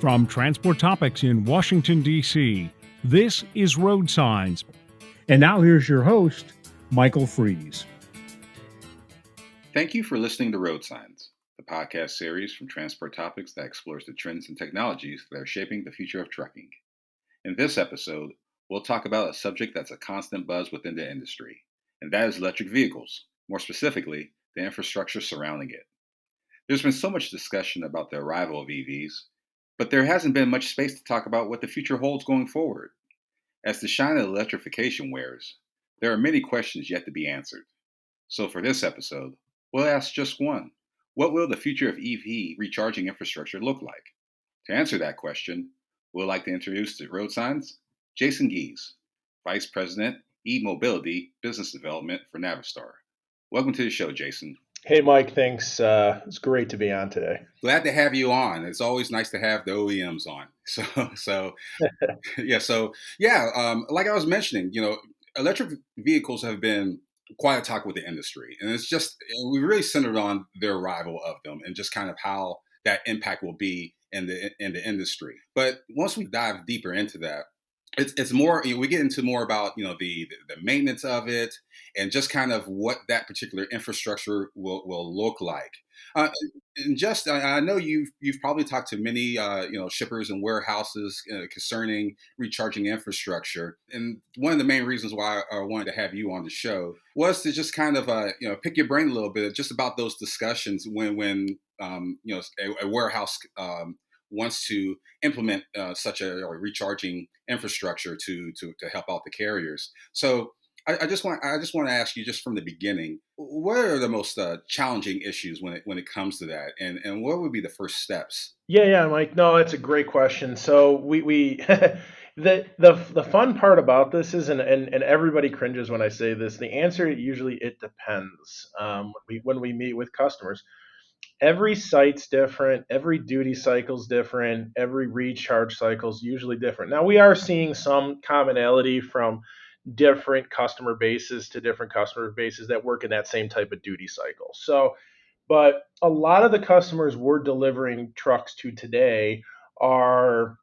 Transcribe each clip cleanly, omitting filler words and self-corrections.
From Transport Topics in Washington, D.C., this is Road Signs. And now here's your host, Michael Freeze. Thank you for listening to Road Signs, the podcast series from Transport Topics that explores the trends and technologies that are shaping the future of trucking. In this episode, we'll talk about a subject that's a constant buzz within the industry, and that is electric vehicles, more specifically, the infrastructure surrounding it. There's been so much discussion about the arrival of EVs, but there hasn't been much space to talk about what the future holds going forward. As the shine of electrification wears, there are many questions yet to be answered. So for this episode, we'll ask just one. What will the future of EV recharging infrastructure look like? To answer that question, we'd like to introduce to Road Signs, Jason Gies, Vice President, eMobility Business Development for Navistar. Welcome to the show, Jason. Hey, Mike, thanks. It's great to be on today. Glad to have you on. It's always nice to have the OEMs on. Like I was mentioning, electric vehicles have been quite a talk with the industry, and we really centered on the arrival of them and just kind of how that impact will be in the industry. But once we dive deeper into that, it's more, we get into more about, the maintenance of it and just kind of what that particular infrastructure will look like. I know you've probably talked to many, shippers and warehouses concerning recharging infrastructure. And one of the main reasons why I wanted to have you on the show was to just kind of, pick your brain a little bit just about those discussions when a warehouse wants to implement such a recharging infrastructure to help out the carriers. So I just want to ask you, just from the beginning, what are the most challenging issues when it comes to that, and what would be the first steps? Yeah, Mike. No, it's a great question. So we the fun part about this is, and everybody cringes when I say this. The answer usually it depends. When we meet with customers, every site's different, every duty cycle's different, every recharge cycle's usually different. Now we are seeing some commonality from different customer bases to different customer bases that work in that same type of duty cycle. So, but a lot of the customers we're delivering trucks to today are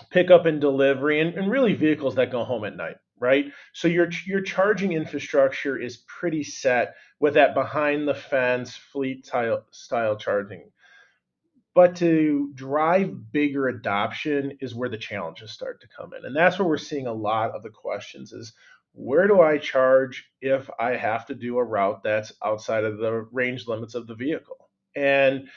pickup and delivery and really vehicles that go home at night, right? So your charging infrastructure is pretty set with that behind the fence fleet style charging. But to drive bigger adoption is where the challenges start to come in. And that's where we're seeing a lot of the questions is, where do I charge if I have to do a route that's outside of the range limits of the vehicle? And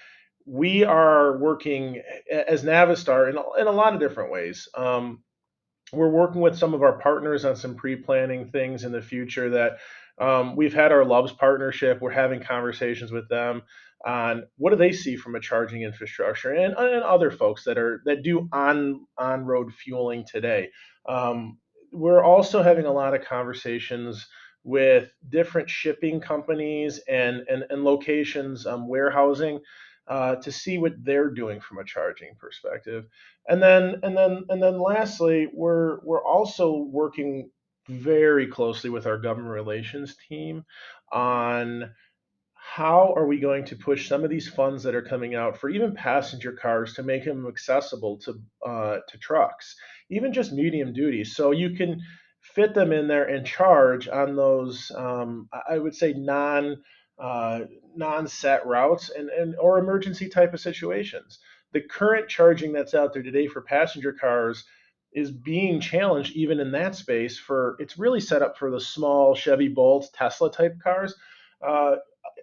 we are working as Navistar in a lot of different ways. We're working with some of our partners on some pre-planning things in the future that we've had our Loves partnership. We're having conversations with them on what do they see from a charging infrastructure and other folks that do on road fueling today. We're also having a lot of conversations with different shipping companies and locations, warehousing, to see what they're doing from a charging perspective. And then lastly, we're also working very closely with our government relations team on how are we going to push some of these funds that are coming out for even passenger cars to make them accessible to trucks, even just medium duty, so you can fit them in there and charge on those I would say non-set routes and or emergency type of situations. The current charging that's out there today for passenger cars is being challenged even in that space. For it's really set up for the small Chevy Volt, Tesla type cars. Uh,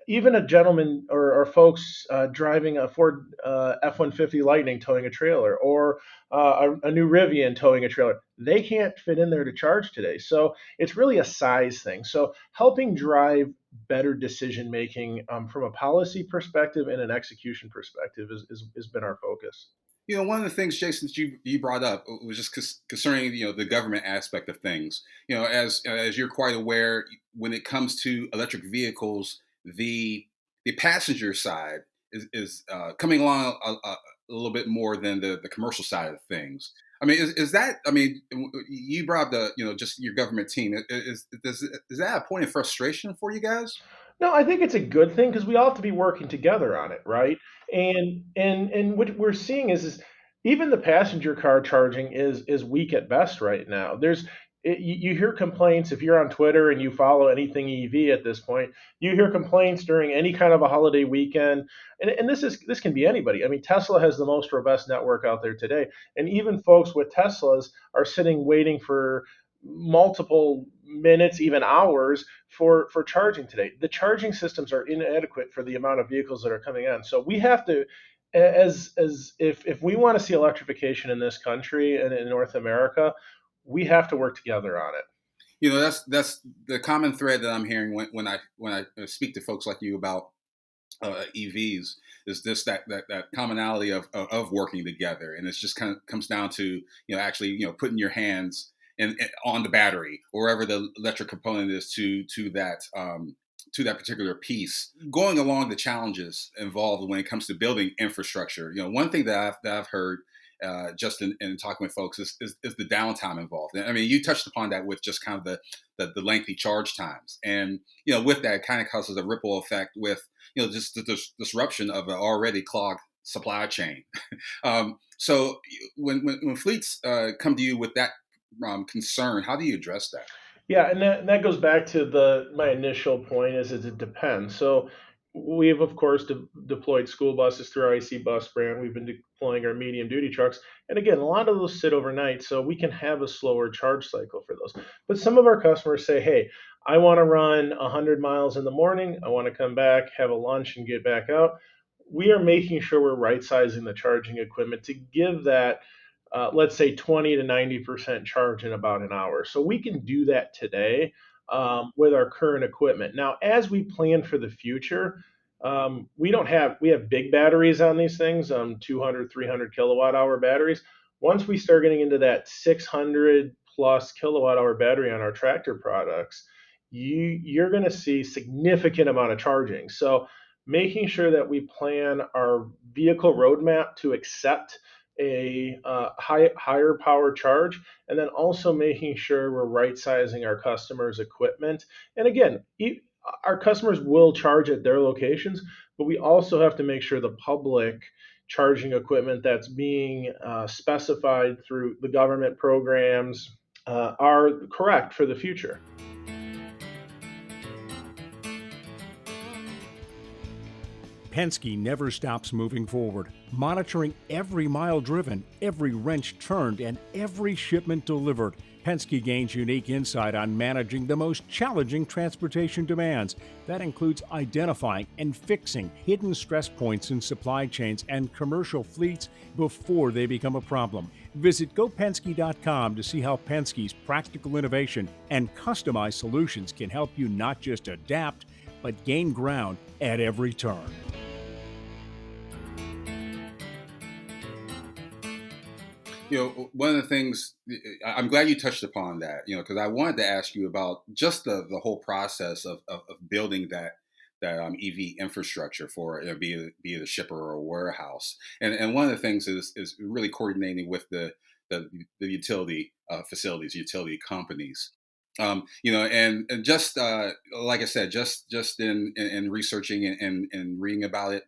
Even a gentleman or folks driving a Ford F-150 Lightning towing a trailer, or a new Rivian towing a trailer, they can't fit in there to charge today. So it's really a size thing. So helping drive better decision making from a policy perspective and an execution perspective has been our focus. One of the things, Jason, that you brought up was just concerning the government aspect of things. As you're quite aware, when it comes to electric vehicles, the passenger side is coming along a little bit more than the commercial side of things. I mean, is that? I mean, you brought up just your government team. Is that a point of frustration for you guys? No, I think it's a good thing because we all have to be working together on it, right? And what we're seeing is even the passenger car charging is weak at best right now. You hear complaints if you're on Twitter and you follow anything EV at this point. You hear complaints during any kind of a holiday weekend, and this can be anybody. I mean, Tesla has the most robust network out there today, and even folks with Teslas are sitting waiting for multiple minutes, even hours for charging today. The charging systems are inadequate for the amount of vehicles that are coming in. So we have to, as if we want to see electrification in this country and in North America, we have to work together on it. That's the common thread that I'm hearing when I speak to folks like you about EVs, is this that commonality of working together, and it's just kind of comes down to actually putting your hands on the battery or wherever the electric component is to that particular piece, going along the challenges involved when it comes to building infrastructure. One thing that I've heard just in talking with folks is the downtime involved. I mean, you touched upon that with just kind of the lengthy charge times, and with that, it kind of causes a ripple effect with just the disruption of an already clogged supply chain. So when fleets come to you with that concern, how do you address that? Yeah, and that goes back to my initial point is it depends. So we've of course deployed school buses through our IC bus brand. We've been deploying our medium duty trucks, and again, a lot of those sit overnight, so we can have a slower charge cycle for those. But some of our customers say, "Hey, I want to run 100 miles in the morning. I want to come back, have a lunch, and get back out." We are making sure we're right sizing the charging equipment to give that let's say 20 to 90% charge in about an hour. So we can do that today with our current equipment. Now, as we plan for the future, we have big batteries on these things, 200, 300 kilowatt hour batteries. Once we start getting into that 600 plus kilowatt hour battery on our tractor products, you're going to see significant amount of charging. So making sure that we plan our vehicle roadmap to accept a higher power charge, and then also making sure we're right sizing our customers' equipment. And again, our customers will charge at their locations, but we also have to make sure the public charging equipment that's being specified through the government programs are correct for the future. Penske never stops moving forward, monitoring every mile driven, every wrench turned, and every shipment delivered. Penske gains unique insight on managing the most challenging transportation demands. That includes identifying and fixing hidden stress points in supply chains and commercial fleets before they become a problem. Visit gopenske.com to see how Penske's practical innovation and customized solutions can help you not just adapt, but gain ground at every turn. One of the things I'm glad you touched upon that, because I wanted to ask you about just the whole process of building that EV infrastructure for be it a shipper or a warehouse. And one of the things is really coordinating with the utility facilities, utility companies. And just like I said, just in researching and reading about it,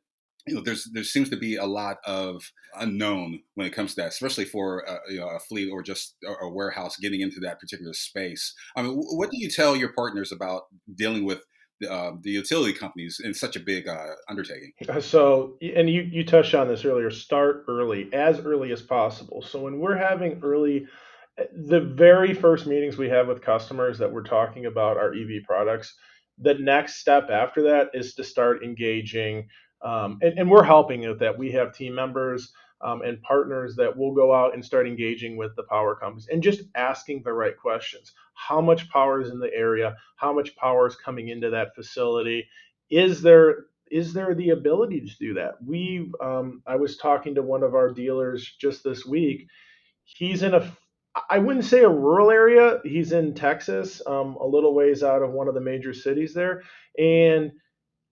there seems to be a lot of unknown when it comes to that, especially for a fleet or just a warehouse getting into that particular space. I mean, what do you tell your partners about dealing with the utility companies in such a big undertaking? So, and you touched on this earlier, start early, as early as possible. So when we're having the very first meetings we have with customers that we're talking about our EV products, the next step after that is to start engaging. And we're helping with that. We have team members and partners that will go out and start engaging with the power companies and just asking the right questions. How much power is in the area? How much power is coming into that facility? Is there the ability to do that? I was talking to one of our dealers just this week. He's in I wouldn't say a rural area. He's in Texas, a little ways out of one of the major cities there, and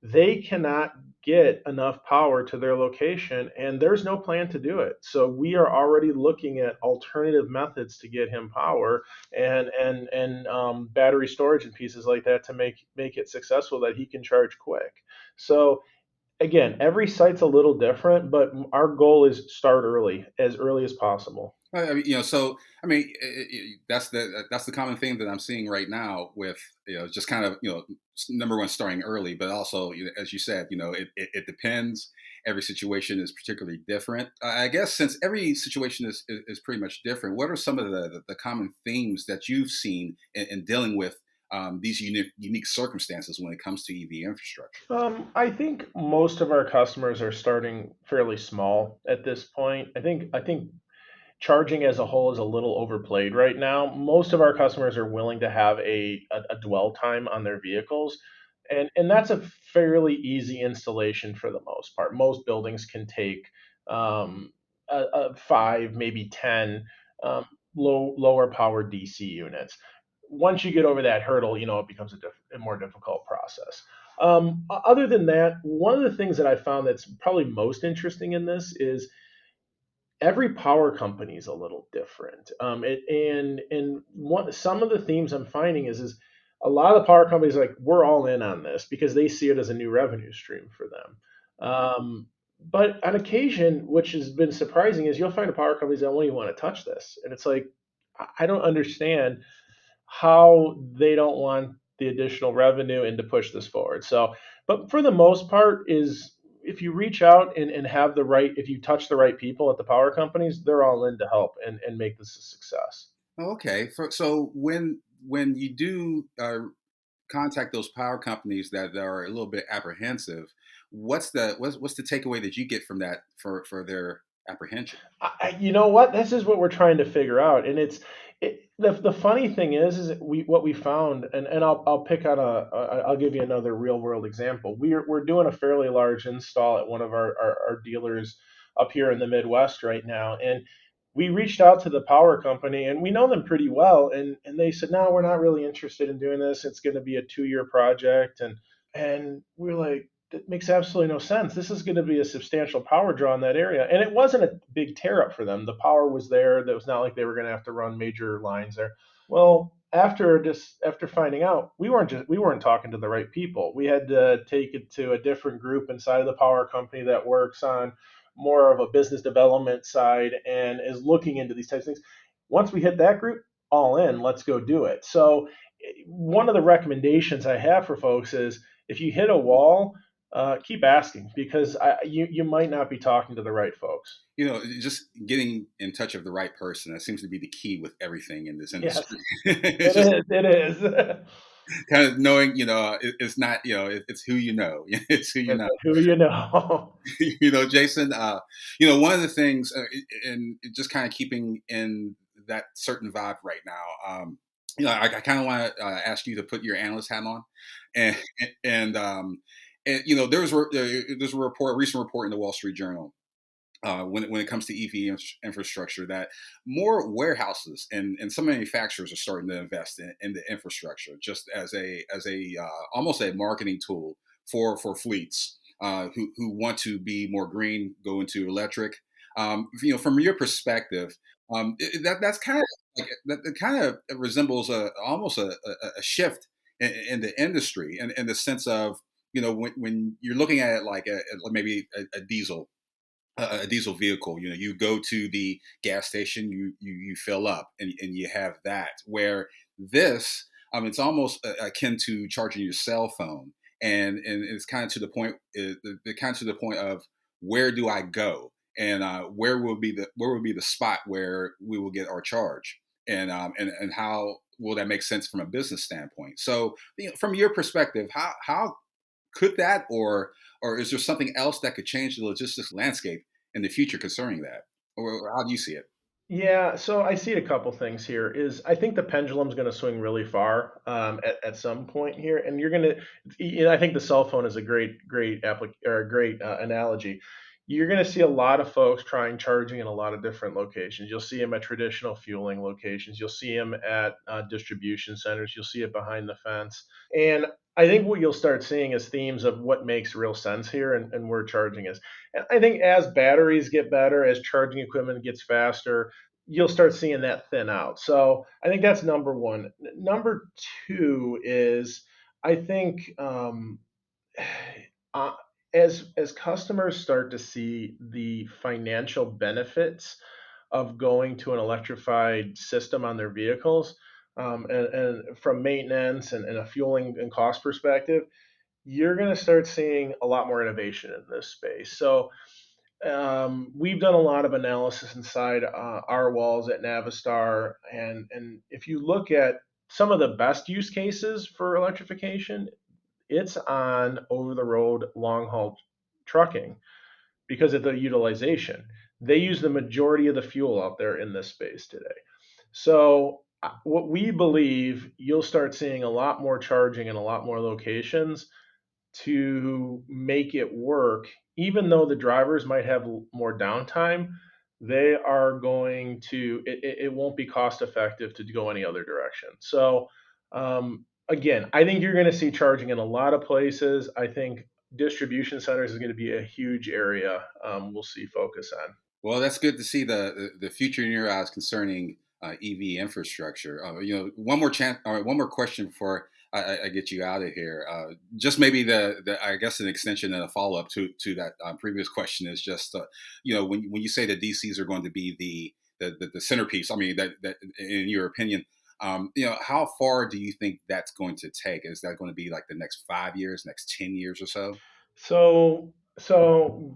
they cannot get enough power to their location, and there's no plan to do it. So we are already looking at alternative methods to get him power and battery storage and pieces like that to make it successful that he can charge quick. So Again, every site's a little different, but our goal is start early, as early as possible. I mean, so I mean, that's the common thing that I'm seeing right now with just kind of number one, starting early, but also as you said, it depends. Every situation is particularly different. I guess since every situation is pretty much different, what are some of the common themes that you've seen in dealing with these unique circumstances when it comes to EV infrastructure? I think most of our customers are starting fairly small at this point. I think charging as a whole is a little overplayed right now. Most of our customers are willing to have a dwell time on their vehicles, and that's a fairly easy installation for the most part. Most buildings can take five, maybe 10 um, lower power DC units. Once you get over that hurdle, it becomes a more difficult process. Other than that, one of the things that I found that's probably most interesting in this is every power company is a little different. Some of the themes I'm finding is a lot of the power companies are like we're all in on this because they see it as a new revenue stream for them. But on occasion, which has been surprising, is you'll find a power companies that won't even want to touch this, and it's like I don't understand how they don't want the additional revenue and to push this forward. So, but for the most part, is if you reach out and have the right, if you touch the right people at the power companies, they're all in to help and make this a success. Oh, okay. So when you do contact those power companies that are a little bit apprehensive, what's the takeaway that you get from that for their apprehension? You know what? This is what we're trying to figure out, and the funny thing is that what we found, and I'll pick on I'll give you another real world example. We're doing a fairly large install at one of our dealers up here in the Midwest right now, and we reached out to the power company, and we know them pretty well, and they said, no, we're not really interested in doing this. It's going to be a 2-year project, and we're like, that makes absolutely no sense. This is going to be a substantial power draw in that area. And it wasn't a big tear up for them. The power was there. That was not like they were going to have to run major lines there. Well, after finding out, we weren't talking to the right people. We had to take it to a different group inside of the power company that works on more of a business development side and is looking into these types of things. Once we hit that group, all in, let's go do it. So one of the recommendations I have for folks is if you hit a wall, keep asking because you might not be talking to the right folks. Just getting in touch with the right person, that seems to be the key with everything in this Yes, industry. It's it just is. It is. kind of knowing, it's not, it's who you know. It's who you That's know. who you know. Jason, one of the things, and just kind of keeping in that certain vibe right now, I kind of want to ask you to put your analyst hat on, and and um, there's a recent report in the Wall Street Journal when it comes to EV infrastructure that more warehouses and some manufacturers are starting to invest in the infrastructure just as a almost a marketing tool for fleets who want to be more green, go into electric. From your perspective, that's kind of like that kind of resembles almost a shift in the industry in the sense of when you're looking at it like maybe a diesel a diesel vehicle. You go to the gas station, you fill up, and you have that. Where this, it's almost akin to charging your cell phone, and it's kind of to the point, kind of to the point of where do I go, and where will be the spot where we will get our charge, and how will that make sense from a business standpoint? So, from your perspective, how could that, or is there something else that could change the logistics landscape in the future concerning that? Or how do you see it? Yeah, so I see a couple things here. Is I think the pendulum's going to swing really far at some point here, and you're going to. I think the cell phone is a great or a great analogy. You're going to see a lot of folks trying charging in a lot of different locations. You'll see them at traditional fueling locations. You'll see them at distribution centers. You'll see it behind the fence. And I think what you'll start seeing is themes of what makes real sense here and where charging is. And I think as batteries get better, as charging equipment gets faster, you'll start seeing that thin out. So I think that's number one. Number two is I think uh, as customers start to see the financial benefits of going to an electrified system on their vehicles, and from maintenance and a fueling and cost perspective, you're going to start seeing a lot more innovation in this space. So we've done a lot of analysis inside our walls at Navistar, and if you look at some of the best use cases for electrification, it's on over the road long haul trucking because of the utilization. They use the majority of the fuel out there in this space today. So, what we believe, you'll start seeing a lot more charging in a lot more locations to make it work. Even though the drivers might have more downtime, they are going to, it won't be cost effective to go any other direction. So, again, I think you're going to see charging in a lot of places. I think distribution centers is going to be a huge area we'll see focus on. Well, that's good to see the future in your eyes concerning EV infrastructure. One more chance, or one more question before I get you out of here. Just maybe the I guess an extension and a follow up to that previous question is just when you say the DCs are going to be the centerpiece. I mean that in your opinion. How far do you think that's going to take? Is that going to be like the next 5 years, next 10 years or so? So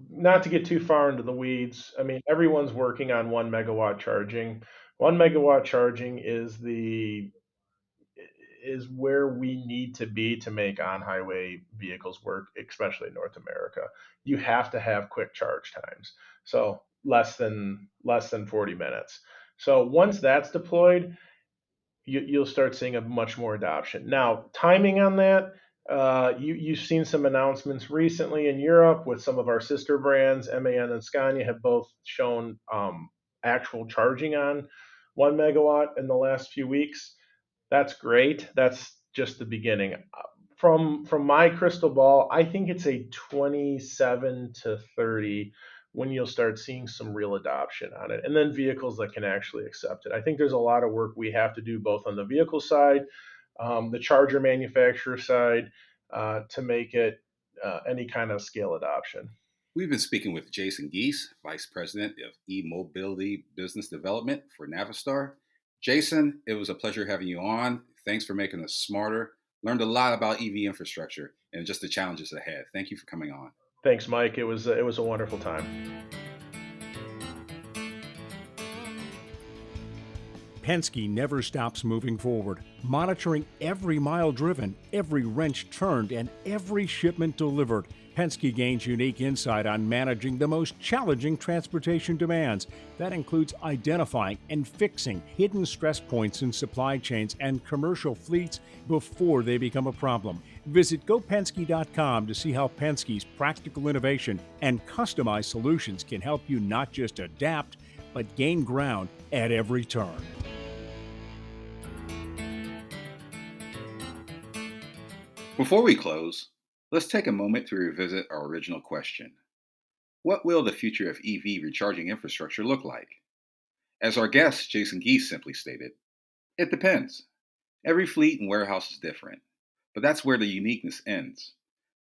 not to get too far into the weeds, I mean, everyone's working on 1 megawatt charging. 1 megawatt charging is where we need to be to make on-highway vehicles work, especially in North America. You have to have quick charge times, so less than 40 minutes. So once that's deployed, you'll start seeing a much more adoption. Now, timing on that, you've seen some announcements recently in Europe with some of our sister brands, MAN and Scania, have both shown actual charging on 1 megawatt in the last few weeks. That's great. That's just the beginning. From my crystal ball, I think it's a 27 to 30 when you'll start seeing some real adoption on it, and then vehicles that can actually accept it. I think there's a lot of work we have to do both on the vehicle side, the charger manufacturer side, to make it any kind of scale adoption. We've been speaking with Jason Geis, Vice President of eMobility Business Development for Navistar. Jason, it was a pleasure having you on. Thanks for making us smarter. Learned a lot about EV infrastructure and just the challenges ahead. Thank you for coming on. Thanks, Mike. It was a wonderful time. Penske never stops moving forward, monitoring every mile driven, every wrench turned, and every shipment delivered. Penske gains unique insight on managing the most challenging transportation demands. That includes identifying and fixing hidden stress points in supply chains and commercial fleets before they become a problem. Visit gopenske.com to see how Penske's practical innovation and customized solutions can help you not just adapt, but gain ground at every turn. Before we close, let's take a moment to revisit our original question. What will the future of EV recharging infrastructure look like? As our guest, Jason Geis, simply stated, it depends. Every fleet and warehouse is different, but that's where the uniqueness ends.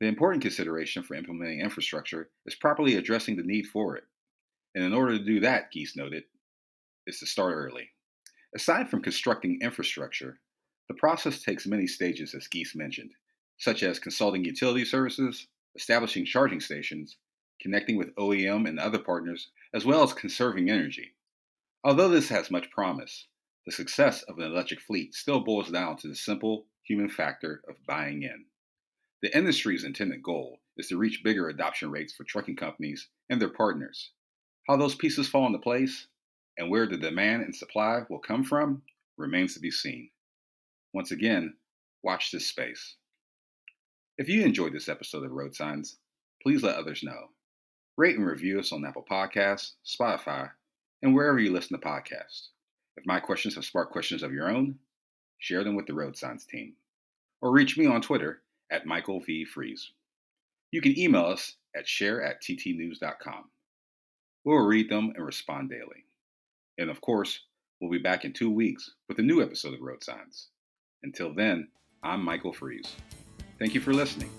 The important consideration for implementing infrastructure is properly addressing the need for it. And in order to do that, Geis noted, is to start early. Aside from constructing infrastructure, the process takes many stages, as Geis mentioned, such as consulting utility services, establishing charging stations, connecting with OEM and other partners, as well as conserving energy. Although this has much promise, the success of an electric fleet still boils down to the simple human factor of buying in. The industry's intended goal is to reach bigger adoption rates for trucking companies and their partners. How those pieces fall into place and where the demand and supply will come from remains to be seen. Once again, watch this space. If you enjoyed this episode of Road Signs, please let others know. Rate and review us on Apple Podcasts, Spotify, and wherever you listen to podcasts. If my questions have sparked questions of your own, share them with the Road Signs team. Or reach me on Twitter at Michael V. Freeze. You can email us at share@ttnews.com. We'll read them and respond daily. And of course, we'll be back in 2 weeks with a new episode of Road Signs. Until then, I'm Michael Freeze. Thank you for listening.